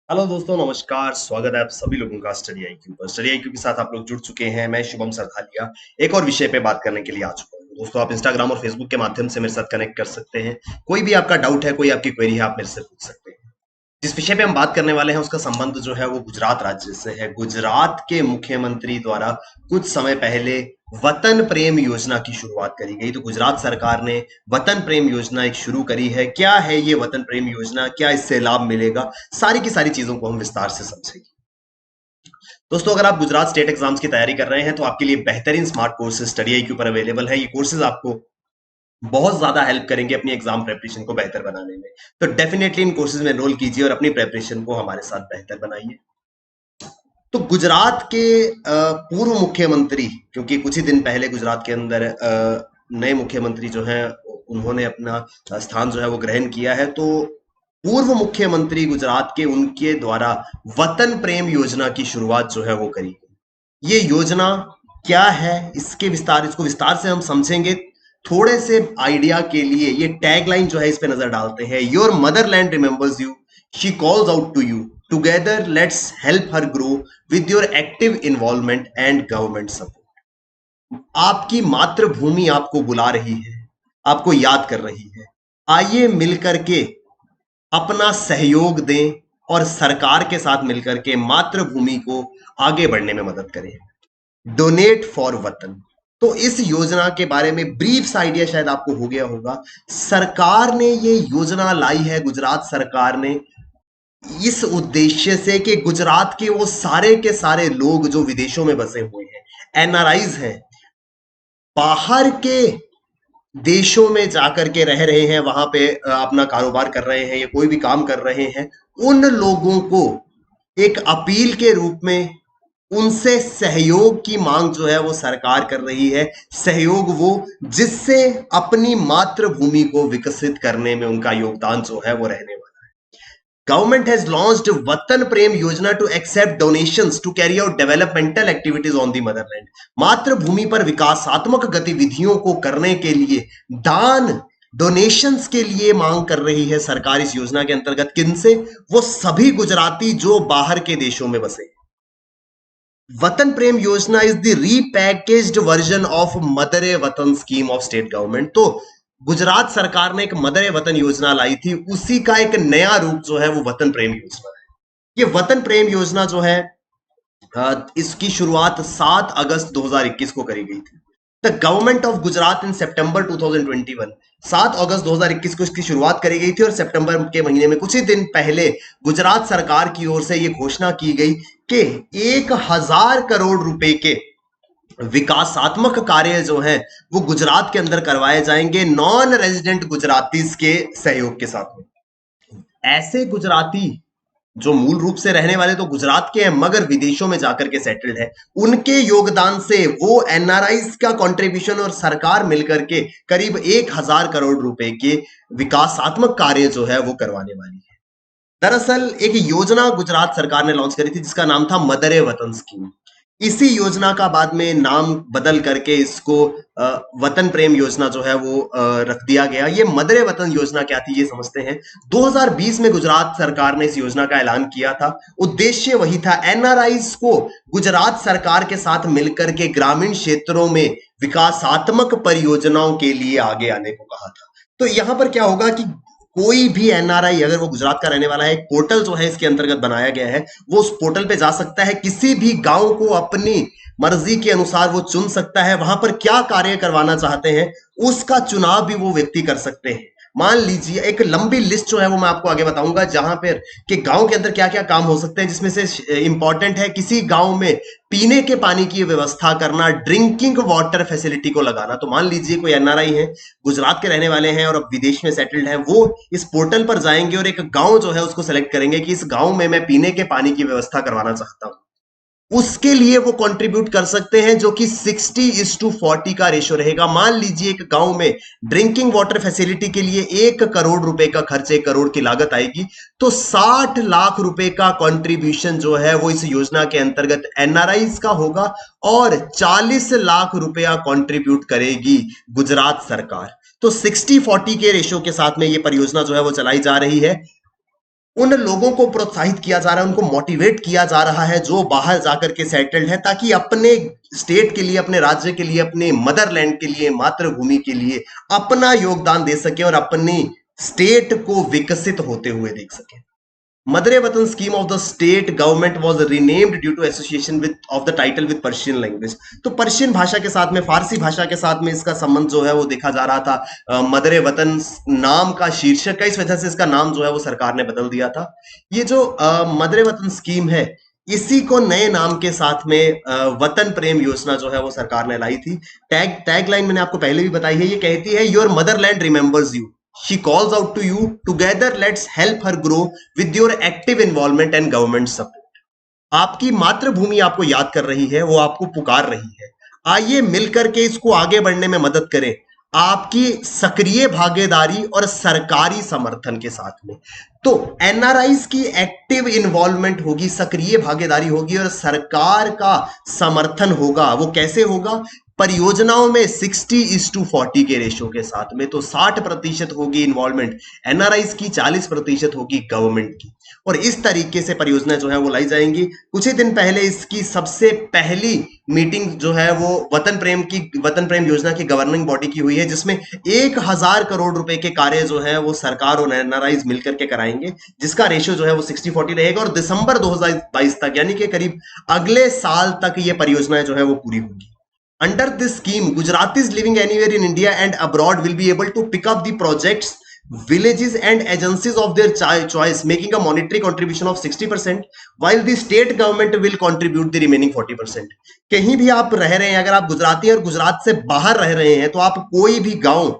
Hello दोस्तों, नमस्कार। स्वागत है आप सभी लोगों का स्टडी आईक्यू पर। स्टडी आईक्यू के साथ आप लोग जुड़ चुके हैं। मैं शुभम सरथालिया एक और विषय पे बात करने के लिए आ चुका हूँ। दोस्तों, आप इंस्टाग्राम और फेसबुक के माध्यम से मेरे साथ कनेक्ट कर सकते हैं। कोई भी आपका डाउट है, कोई आपकी क्वेरी है, आप मेरे से पूछ सकते हैं। जिस विषय पे हम बात करने वाले हैं उसका संबंध जो है वो गुजरात राज्य से है। गुजरात के मुख्यमंत्री द्वारा कुछ समय पहले वतन प्रेम योजना की शुरुआत करी गई। तो गुजरात सरकार ने वतन प्रेम योजना एक शुरू करी है। क्या है ये वतन प्रेम योजना, क्या इससे लाभ मिलेगा, सारी की सारी चीजों को हम विस्तार से समझेंगे। दोस्तों, अगर आप गुजरात स्टेट एग्जाम्स की तैयारी कर रहे हैं तो आपके लिए बेहतरीन स्मार्ट कोर्सेज स्टडी आईक्यू पर अवेलेबल है। ये कोर्सेज आपको बहुत ज्यादा हेल्प करेंगे अपनी एग्जाम प्रेपरेशन को बेहतर बनाने में। तो डेफिनेटली इन कोर्सेज में एनरोल कीजिए और अपनी प्रेपरेशन को हमारे साथ बेहतर बनाइए। तो गुजरात के पूर्व मुख्यमंत्री, क्योंकि कुछ ही दिन पहले गुजरात के अंदर नए मुख्यमंत्री जो हैं उन्होंने अपना स्थान जो है वो ग्रहण किया है। तो पूर्व मुख्यमंत्री गुजरात के, उनके द्वारा वतन प्रेम योजना की शुरुआत जो है वो करी गई। ये योजना क्या है, इसको विस्तार से हम समझेंगे। थोड़े से आइडिया के लिए ये टैगलाइन जो है इस पे नजर डालते हैं। Your motherland remembers you, she calls out to you, together let's help her grow with your active involvement and government support. आपकी मातृभूमि आपको बुला रही है, आपको याद कर रही है। आइए मिलकर के अपना सहयोग दें और सरकार के साथ मिलकर के मातृभूमि को आगे बढ़ने में मदद करें। डोनेट फॉर वतन। तो इस योजना के बारे में ब्रीफ सा आइडिया शायद आपको हो गया होगा। सरकार ने ये योजना लाई है, गुजरात सरकार ने, इस उद्देश्य से कि गुजरात के वो सारे के सारे लोग जो विदेशों में बसे हुए हैं, एनआरआईज हैं, बाहर के देशों में जाकर के रह रहे हैं, वहां पे अपना कारोबार कर रहे हैं या कोई भी काम कर रहे हैं, उन लोगों को एक अपील के रूप में उनसे सहयोग की मांग जो है वो सरकार कर रही है। सहयोग वो जिससे अपनी मातृभूमि को विकसित करने में उनका योगदान जो है वो रहने वाला है। Government has launched Vatan Prem Yojana to accept donations to carry out developmental activities on the motherland. मातृभूमि पर विकासात्मक गतिविधियों को करने के लिए दान, डोनेशंस के लिए मांग कर रही है सरकार इस योजना के अंतर्गत। किनसे? वो सभी गुजराती जो बाहर के देशों में बसे। Vatan Prem Yojana is the repackaged version of mother Vatan scheme of state government. तो गुजरात सरकार ने एक मदर वतन योजना लाई थी, उसी का एक नया रूप जो है वो वतन प्रेम योजना है। ये वतन प्रेम योजना जो है इसकी शुरुआत 7 अगस्त 2021 को करी गई थी। द गवर्नमेंट ऑफ गुजरात इन सितंबर 2021, 7 अगस्त 2021 को इसकी शुरुआत करी गई थी और सितंबर के महीने में कुछ ही दिन पहले गुजरात सरकार की ओर से यह घोषणा की गई कि 1000 करोड़ रुपए के विकासात्मक कार्य जो है वो गुजरात के अंदर करवाए जाएंगे नॉन रेजिडेंट गुजरातीज के सहयोग के साथ में। ऐसे गुजराती जो मूल रूप से रहने वाले तो गुजरात के हैं मगर विदेशों में जाकर के सेटल्ड है, उनके योगदान से वो एनआरआईज का कंट्रीब्यूशन और सरकार मिलकर के करीब 1000 करोड़ रुपए के विकासात्मक कार्य जो है वो करवाने वाली है। दरअसल एक योजना गुजरात सरकार ने लॉन्च करी थी जिसका नाम था मदर वतन स्कीम। इसी योजना का बाद में नाम बदल करके इसको वतन प्रेम योजना जो है वो रख दिया गया। ये मदर वतन योजना क्या थी ये समझते हैं। 2020 में गुजरात सरकार ने इस योजना का ऐलान किया था। उद्देश्य वही था, एनआरआईज को गुजरात सरकार के साथ मिलकर के ग्रामीण क्षेत्रों में विकासात्मक परियोजनाओं के लिए आगे आने को कहा था। तो यहां पर क्या होगा कि कोई भी एनआरआई अगर वो गुजरात का रहने वाला है, एक पोर्टल जो है इसके अंतर्गत बनाया गया है, वो उस पोर्टल पे जा सकता है, किसी भी गांव को अपनी मर्जी के अनुसार वो चुन सकता है। वहां पर क्या कार्य करवाना चाहते हैं उसका चुनाव भी वो व्यक्ति कर सकते हैं। मान लीजिए एक लंबी लिस्ट जो है वो मैं आपको आगे बताऊंगा जहां पर कि गांव के अंदर क्या क्या काम हो सकते हैं, जिसमें से इंपॉर्टेंट है किसी गांव में पीने के पानी की व्यवस्था करना, ड्रिंकिंग वाटर फैसिलिटी को लगाना। तो मान लीजिए कोई एनआरआई है, गुजरात के रहने वाले हैं और अब विदेश में सेटल्ड हैं, वो इस पोर्टल पर जाएंगे और एक गांव जो है उसको सेलेक्ट करेंगे कि इस गांव में मैं पीने के पानी की व्यवस्था करवाना चाहता हूं। उसके लिए वो कंट्रीब्यूट कर सकते हैं जो कि 60:40 का रेशो रहेगा। मान लीजिए एक गांव में ड्रिंकिंग वाटर फैसिलिटी के लिए 1 करोड़ रुपए का खर्च, 1 करोड़ की लागत आएगी, तो 60 लाख रुपए का कंट्रीब्यूशन जो है वो इस योजना के अंतर्गत एनआरआईज का होगा और 40 लाख रुपया कंट्रीब्यूट करेगी गुजरात सरकार। तो 60-40 के रेशो के साथ में ये परियोजना जो है वो चलाई जा रही है। उन लोगों को प्रोत्साहित किया जा रहा है, उनको मोटिवेट किया जा रहा है जो बाहर जाकर के सेटल्ड है, ताकि अपने स्टेट के लिए, अपने राज्य के लिए, अपने मदरलैंड के लिए, मातृभूमि के लिए अपना योगदान दे सके और अपनी स्टेट को विकसित होते हुए देख सके। Madre Watan scheme of the state government was renamed due to association with of the title with Persian language. तो पर्शियन भाषा के साथ में, फारसी भाषा के साथ में इसका संबंध जो है वो देखा जा रहा था। मदरे वतन नाम का शीर्षक है, इस वजह से इसका नाम जो है वो सरकार ने बदल दिया था। ये जो मदरे वतन स्कीम है, इसी को नए नाम के साथ में वतन प्रेम योजना जो है वो सरकार ने लाई थी। टैग लाइन मैंने आपको पहले भी बताई है, ये कहती है your motherland remembers you, she calls out to you, together let's help her grow with your active involvement and government support। आपकी मातृभूमि आपको याद कर रही है, वो आपको पुकार रही है, आइए मिलकर के इसको आगे बढ़ने में मदद करें, आपकी सक्रिय भागीदारी और सरकारी समर्थन के साथ में। तो एनआरआईज की एक्टिव इन्वॉल्वमेंट होगी, सक्रिय भागीदारी होगी और सरकार का समर्थन होगा। वो कैसे होगा? परियोजनाओं में 60:40 के रेशो के साथ में। तो 60% होगी इन्वॉल्वमेंट एनआरआईज की, 40% होगी गवर्नमेंट की। और इस तरीके से परियोजना जो है वो लाई जाएंगी। कुछ ही दिन पहले इसकी सबसे पहली मीटिंग जो है वो वतन प्रेम योजना की गवर्निंग बॉडी की हुई है, जिसमें 1000 करोड़ रुपए के कार्य जो है वो सरकार और एनआरआईज मिलकर के कराएंगे, जिसका रेशियो जो है वो 60-40 रहेगा। और दिसंबर 2022 तक, यानी कि करीब अगले साल तक ये परियोजनाएं जो है वो पूरी होंगी। Under this scheme, Gujaratis living anywhere in India and abroad will be able to pick up the projects, villages and agencies of their choice, making a monetary contribution of 60%, while the state government will contribute the remaining 40%। कहीं भी आप रह रहे हैं, अगर आप गुजराती और गुजरात से बाहर रह रहे हैं, तो आप कोई भी गांव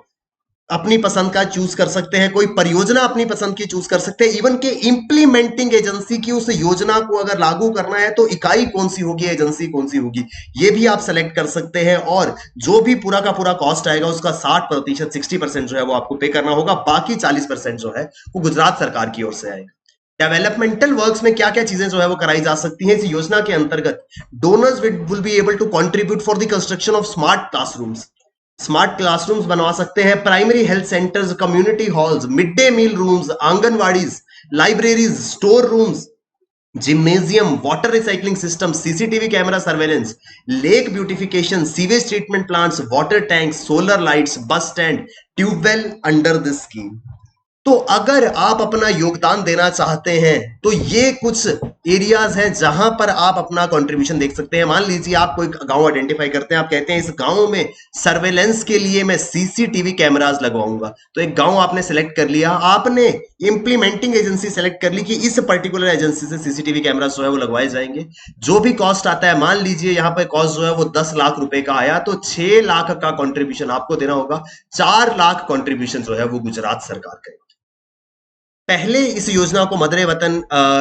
अपनी पसंद का चूज कर सकते हैं, कोई परियोजना अपनी पसंद की चूज कर सकते हैं। इवन के इंप्लीमेंटिंग एजेंसी की उस योजना को अगर लागू करना है तो इकाई कौन सी होगी, एजेंसी कौन सी होगी, ये भी आप सेलेक्ट कर सकते हैं। और जो भी पूरा का पूरा कॉस्ट आएगा उसका 60%, 60% जो है वो आपको पे करना होगा। बाकी 40% जो है वो गुजरात सरकार की ओर से आएगा। डेवलपमेंटल वर्क्स में क्या क्या चीजें जो है वो कराई जा सकती हैं इस योजना के अंतर्गत? Donors will be able to contribute for the construction of smart classrooms बनवा सकते हैं, primary health centres, community halls, mid day meal rooms, anganwadis, libraries, store rooms, gymnasium, water recycling system, CCTV camera surveillance, lake beautification, sewage treatment plants, water tanks, solar lights, bus stand, tubewell under this scheme. तो अगर आप अपना योगदान देना चाहते हैं तो ये कुछ एरियाज हैं जहां पर आप अपना कंट्रीब्यूशन देख सकते हैं। मान लीजिए आप कोई गांव आइडेंटिफाई करते हैं, आप कहते हैं इस गांव में सर्वेलेंस के लिए मैं सीसीटीवी कैमरास लगवाऊंगा। तो एक गांव आपने सेलेक्ट कर लिया, आपने इंप्लीमेंटिंग एजेंसी सेलेक्ट कर ली कि इस पर्टिकुलर एजेंसी से सीसीटीवी कैमरास जो है वो लगवाए जाएंगे। जो भी कॉस्ट आता है, मान लीजिए यहाँ पे कॉस्ट जो है वो 10 लाख रुपए का आया, तो 6 लाख का कंट्रीब्यूशन आपको देना होगा, 4 लाख कंट्रीब्यूशन जो है वो गुजरात सरकार करेगी। पहले इस योजना को मदरे वतन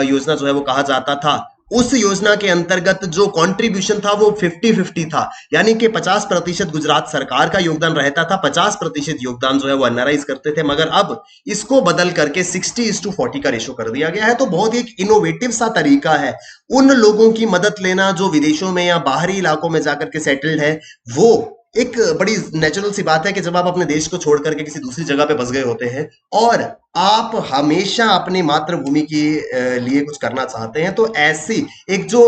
योजना जो है वो कहा जाता था। उस योजना के अंतर्गत जो कंट्रीब्यूशन था वो 50-50 था, यानी कि 50% गुजरात सरकार का योगदान रहता था, 50% योगदान जो है वो एनआरआईज करते थे। मगर अब इसको बदल करके 60:40 का रेशो कर दिया गया है। तो बहुत ही एक इनोवेटिव सा तरीका है उन लोगों की मदद लेना जो विदेशों में या बाहरी इलाकों में जाकर के सेटल्ड है। वो एक बड़ी नेचुरल सी बात है कि जब आप अपने देश को छोड़ करके किसी दूसरी जगह पे बस गए होते हैं और आप हमेशा अपनी मातृभूमि के लिए कुछ करना चाहते हैं, तो ऐसी एक जो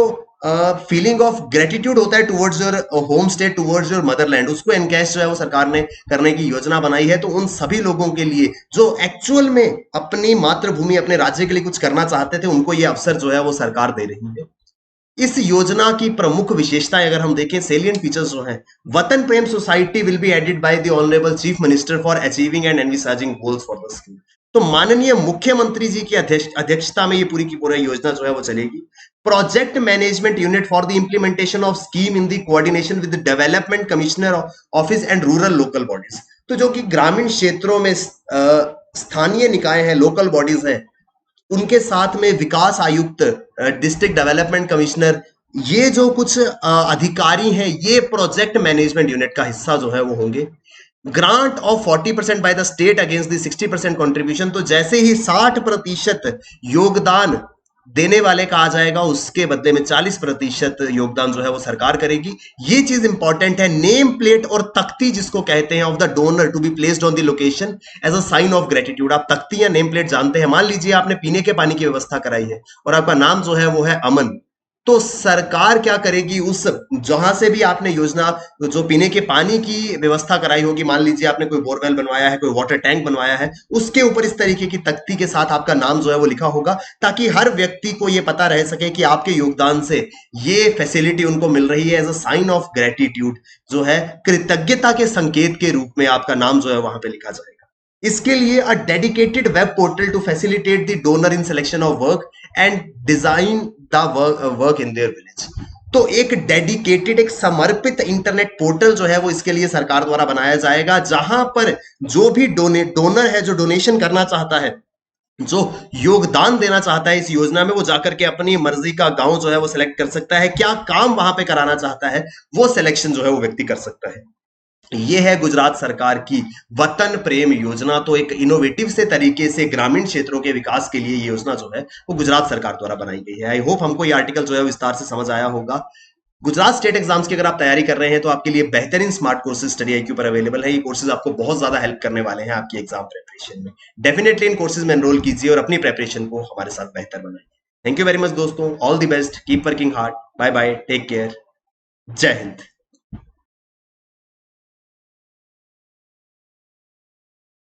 फीलिंग ऑफ ग्रेटिट्यूड होता है towards your home state, towards your Motherland, उसको एनकैश जो है वो सरकार ने करने की योजना बनाई है। तो उन सभी लोगों के लिए जो एक्चुअल में अपनी मातृभूमि, अपने राज्य के लिए कुछ करना चाहते थे, उनको ये अवसर जो है वो सरकार दे रही है। इस योजना की प्रमुख विशेषताएं अगर हम देखें, सेलिएंट फीचर्स जो हैं, Vatan Prem society will be aided by the honourable chief minister for achieving and envisaging goals for the scheme. तो माननीय मुख्यमंत्री जी की अध्यक्षता में ये पूरी की पूरी योजना जो है वो चलेगी। Project management unit for the implementation of scheme in the coordination with development commissioner office and rural local bodies. तो जो कि ग्रामीण क्षेत्रों में स्थानीय निकाय हैं, लोकल बॉडीज हैं, उनके साथ में विकास आयुक्त, डिस्ट्रिक्ट डेवलपमेंट कमिश्नर, ये जो कुछ अधिकारी हैं, ये प्रोजेक्ट मैनेजमेंट यूनिट का हिस्सा जो है वो होंगे। Grant of 40% by the state against the 60% contribution. तो जैसे ही 60% योगदान देने वाले का आ जाएगा, उसके बदले में 40% योगदान जो है वो सरकार करेगी। ये चीज इंपॉर्टेंट है। नेम प्लेट और तख्ती जिसको कहते हैं of the donor to be placed on the location as a sign of gratitude. आप तख्ती या नेम प्लेट जानते हैं। मान लीजिए आपने पीने के पानी की व्यवस्था कराई है और आपका नाम जो है वो है अमन, तो सरकार क्या करेगी, उस जहां से भी आपने योजना जो पीने के पानी की व्यवस्था कराई होगी, मान लीजिए आपने कोई बोरवेल बनवाया है, कोई वाटर टैंक बनवाया है, उसके ऊपर इस तरीके की तख्ती के साथ आपका नाम जो है वो लिखा होगा, ताकि हर व्यक्ति को ये पता रह सके कि आपके योगदान से ये फैसिलिटी उनको मिल रही है। As a sign of gratitude, जो है कृतज्ञता के संकेत के रूप में आपका नाम जो है वहां पे लिखा जाएगा। इसके लिए a dedicated web portal to facilitate the donor in selection of work and design the work in their village. तो एक डेडिकेटेड, एक समर्पित इंटरनेट पोर्टल जो है वो इसके लिए सरकार द्वारा बनाया जाएगा, जहां पर जो भी डोनर है, जो डोनेशन करना चाहता है, जो योगदान देना चाहता है इस योजना में, वो जाकर के अपनी मर्जी का गांव जो है वो सिलेक्ट कर सकता है, क्या काम वहां पे कराना चाहता है वो सिलेक्शन जो है वो व्यक्ति कर सकता है। ये है गुजरात सरकार की वतन प्रेम योजना। तो एक इनोवेटिव से तरीके से ग्रामीण क्षेत्रों के विकास के लिए ये योजना जो है वो गुजरात सरकार द्वारा बनाई गई है। आई होप हमको ये आर्टिकल जो है विस्तार से समझ आया होगा। गुजरात स्टेट एग्जाम्स की अगर आप तैयारी कर रहे हैं तो आपके लिए बेहतरीन स्मार्ट कोर्सेज स्टडी आईक्यू पर अवेलेबल है। ये कोर्सेज आपको बहुत ज्यादा हेल्प करने वाले हैं आपकी एग्जाम प्रिपरेशन में। डेफिनेटली इन कोर्सेज में एनरोल कीजिए और अपनी प्रिपरेशन को हमारे साथ बेहतर बनाइए। थैंक यू वेरी मच दोस्तों, all the best, keep working hard, bye bye, take care, जय हिंद।